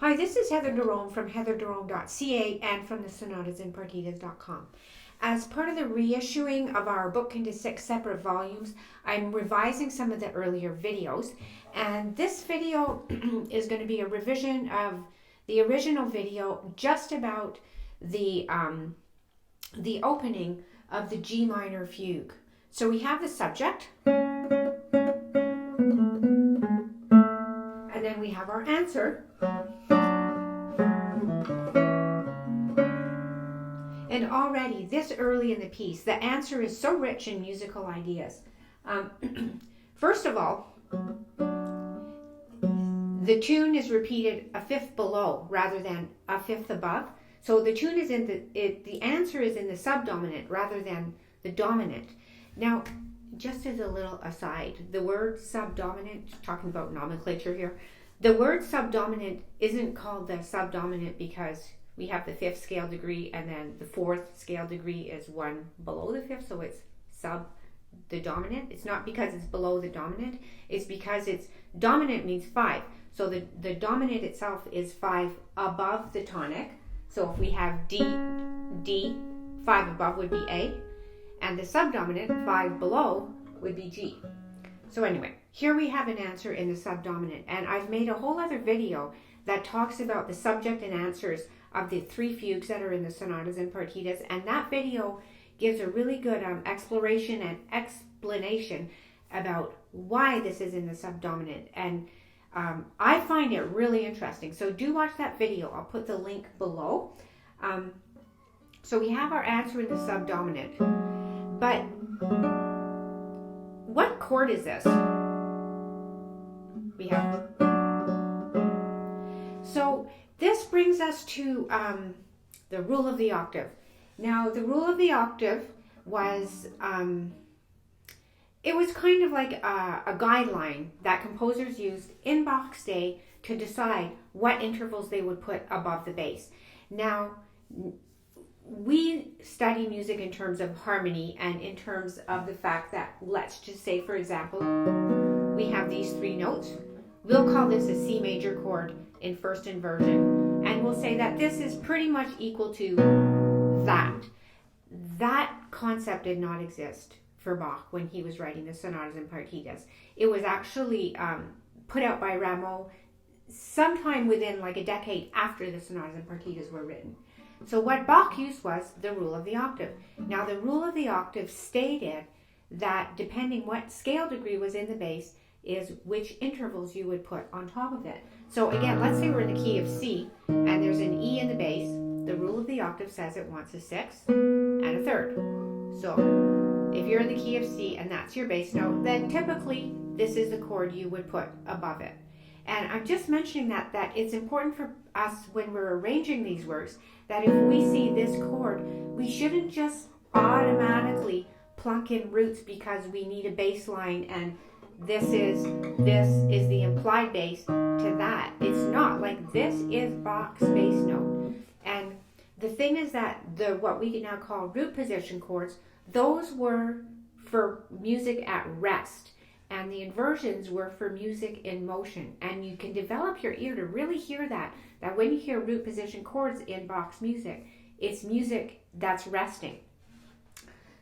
Hi, this is Heather DeRome from heatherderome.ca and from the Sonatas and Partitas.com. As part of the reissuing of our book into 6 separate volumes, I'm revising some of the earlier videos, and this video is going to be a revision of the original video just about the opening of the G minor fugue. So we have the subject, and then we have our answer. And already, this early in the piece, the answer is so rich in musical ideas. First of all, the tune is repeated a fifth below rather than a fifth above. So the tune is in the answer is in the subdominant rather than the dominant. Now, just as a little aside, the word subdominant, talking about nomenclature here, the word subdominant isn't called the subdominant because we have the 5th scale degree and then the 4th scale degree is one below the 5th, so it's sub the dominant. It's not because it's below the dominant, it's because it's dominant means 5. So the dominant itself is 5 above the tonic. So if we have D, 5 above would be A, and the subdominant, 5 below, would be G. So anyway, here we have an answer in the subdominant, and I've made a whole other video that talks about the subject and answers of the 3 fugues that are in the Sonatas and Partitas, and that video gives a really good exploration and explanation about why this is in the subdominant, and I find it really interesting. So do watch that video. I'll put the link below. So we have our answer in the subdominant, but what chord is this? We have. So this brings us to the rule of the octave. Now, the rule of the octave was, it was kind of like a guideline that composers used in Bach's day to decide what intervals they would put above the bass. Now, we study music in terms of harmony and in terms of the fact that, let's just say, for example, we have these 3 notes. We'll call this a C major chord in first inversion, and we'll say that this is pretty much equal to that. That concept did not exist for Bach when he was writing the Sonatas and Partitas. It was actually put out by Rameau sometime within like a decade after the Sonatas and Partitas were written. So what Bach used was the rule of the octave. Now the rule of the octave stated that depending what scale degree was in the bass is which intervals you would put on top of it. So again, let's say we're in the key of C and there's an E in the bass. The rule of the octave says it wants a 6th and a 3rd. So if you're in the key of C and that's your bass note, then typically this is the chord you would put above it. And I'm just mentioning that it's important for us when we're arranging these works that if we see this chord, we shouldn't just automatically plunk in roots because we need a bass line and this is the implied bass to that. It's not. Like, this is Bach's bass note. And the thing is that what we now call root position chords, those were for music at rest, and the inversions were for music in motion. And you can develop your ear to really hear that when you hear root position chords in Bach's music, it's music that's resting.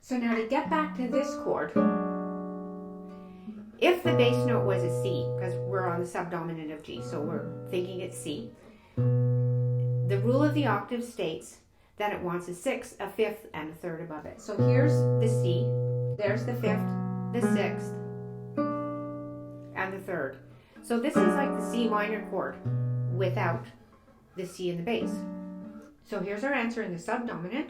So now to get back to this chord, if the bass note was a C, because we're on the subdominant of G, so we're thinking it's C, the rule of the octave states that it wants a 6th, a 5th, and a 3rd above it. So here's the C, there's the 5th, the 6th, and the 3rd. So this is like the C minor chord without the C in the bass. So here's our answer in the subdominant.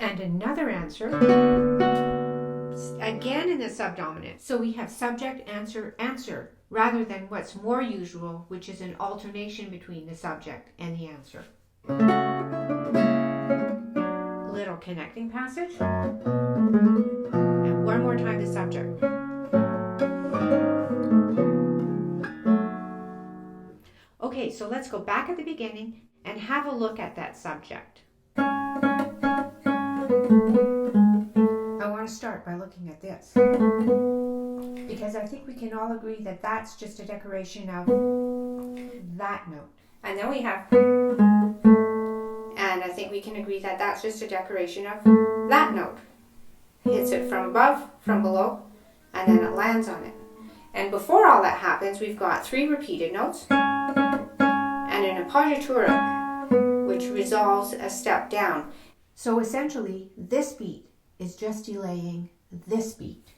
And another answer, again in the subdominant. So we have subject, answer, answer, rather than what's more usual, which is an alternation between the subject and the answer. Little connecting passage. And one more time the subject. Okay, so let's go back at the beginning and have a look at that subject. I want to start by looking at this. because I think we can all agree that that's just a decoration of that note. And then we have, and I think we can agree that that's just a decoration of that note. Hits it from above, from below, and then it lands on it. And before all that happens, we've got 3 repeated notes and an appoggiatura, which resolves a step down. So essentially, this beat is just delaying this beat.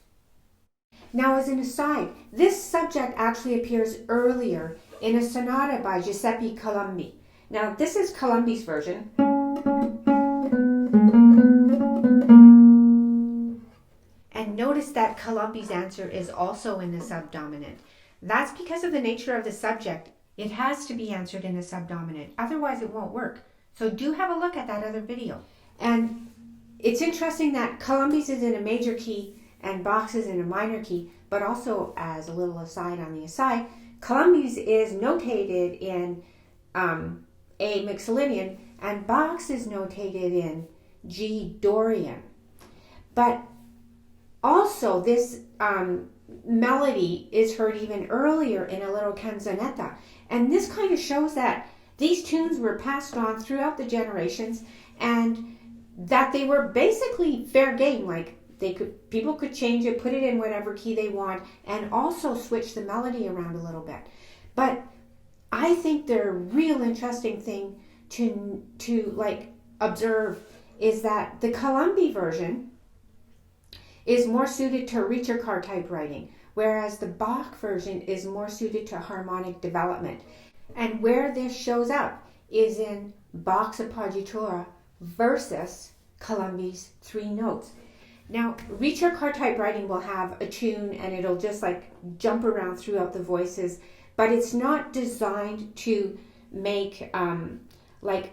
Now, as an aside, this subject actually appears earlier in a sonata by Giuseppi Colombi. Now, this is Colombi's version. And notice that Colombi's answer is also in the subdominant. That's because of the nature of the subject. It has to be answered in the subdominant. Otherwise, it won't work. So do have a look at that other video. And it's interesting that Colombi's is in a major key and Bach's is in a minor key, but also, as a little aside on the aside, Colombi's is notated in A Mixolydian and Bach's is notated in G Dorian. But also, this melody is heard even earlier in a little canzonetta. And this kind of shows that these tunes were passed on throughout the generations and that they were basically fair game. Like people could change it, put it in whatever key they want, and also switch the melody around a little bit. But I think the real interesting thing to observe is that the Colombi version is more suited to Richter card type writing, whereas the Bach version is more suited to harmonic development. And where this shows up is in Bach's appoggiatura versus Colombi's 3 notes. Now, Richter card type writing will have a tune and it'll just jump around throughout the voices, but it's not designed to make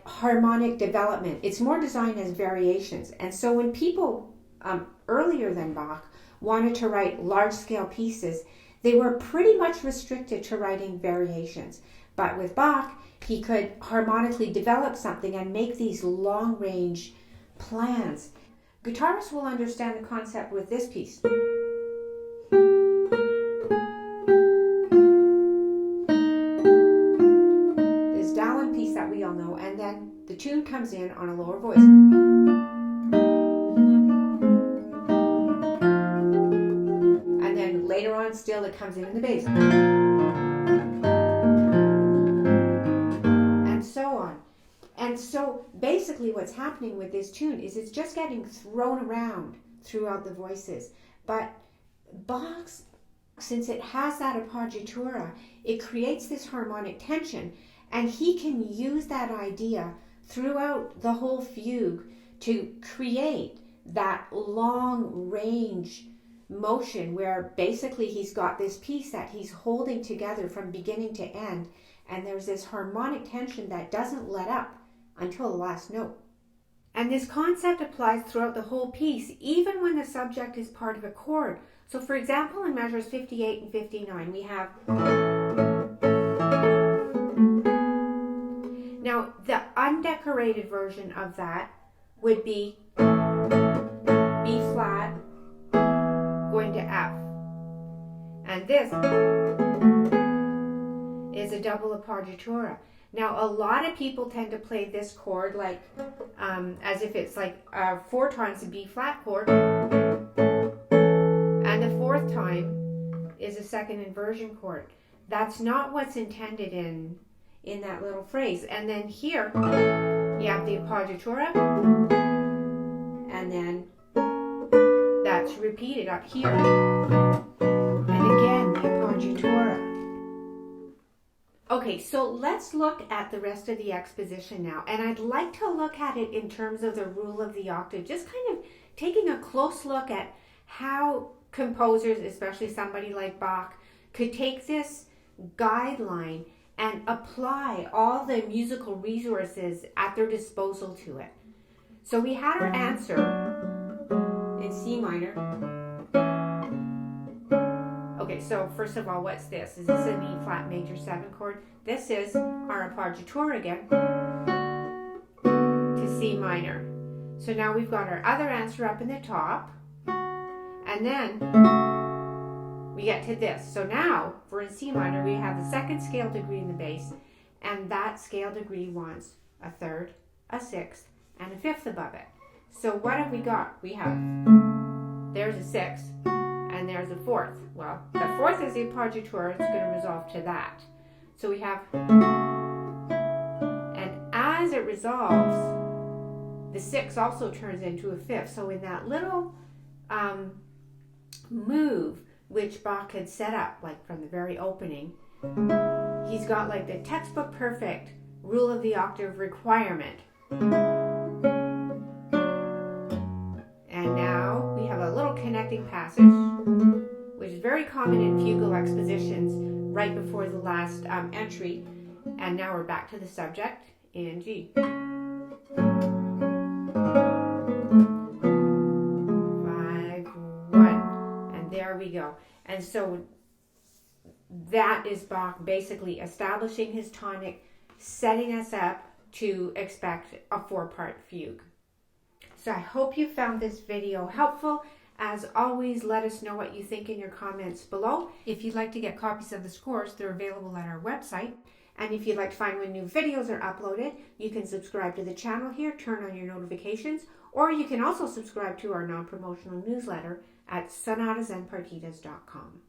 harmonic development. It's more designed as variations. And so when people earlier than Bach wanted to write large-scale pieces, they were pretty much restricted to writing variations. But with Bach, he could harmonically develop something and make these long-range plans. Guitarists will understand the concept with this piece. This Dallin piece that we all know, and then the tune comes in on a lower voice. And then later on still it comes in the bass. And so on. And so basically what's happening with this tune is it's just getting thrown around throughout the voices. But Bach's, since it has that appoggiatura, it creates this harmonic tension, and he can use that idea throughout the whole fugue to create that long range motion where basically he's got this piece that he's holding together from beginning to end, and there's this harmonic tension that doesn't let up until the last note. And this concept applies throughout the whole piece, even when the subject is part of a chord. So for example, in measures 58 and 59, we have... Now, the undecorated version of that would be B flat going to F. And this is a double appoggiatura. Now, a lot of people tend to play this chord as if it's 4 times a B flat chord, and the 4th time is a second inversion chord. That's not what's intended in that little phrase. And then here you have the appoggiatura, and then that's repeated up here, and again the appoggiatura. Okay, so let's look at the rest of the exposition now. And I'd like to look at it in terms of the rule of the octave, just kind of taking a close look at how composers, especially somebody like Bach, could take this guideline and apply all the musical resources at their disposal to it. So we had our answer in C minor. Okay, so first of all, what's this? Is this an E flat major 7 chord? This is our appoggiatura again to C minor. So now we've got our other answer up in the top, and then we get to this. So now, for in C minor, we have the second scale degree in the bass, and that scale degree wants a third, a sixth, and a fifth above it. So what have we got? We have, there's a sixth, and there's a fourth. Well, the fourth is the appoggiatura, it's going to resolve to that. So we have, and as it resolves, the sixth also turns into a fifth. So in that little move, which Bach had set up, like from the very opening, he's got like the textbook perfect rule of the octave requirement. And now we have a little connecting passage, which is very common in fugal expositions right before the last entry. And now we're back to the subject in G. 5, 1, and there we go. And so that is Bach basically establishing his tonic, setting us up to expect a 4-part fugue. So I hope you found this video helpful. As always, let us know what you think in your comments below. If you'd like to get copies of the scores, they're available at our website. And if you'd like to find when new videos are uploaded, you can subscribe to the channel here, turn on your notifications, or you can also subscribe to our non-promotional newsletter at sonatasandpartitas.com.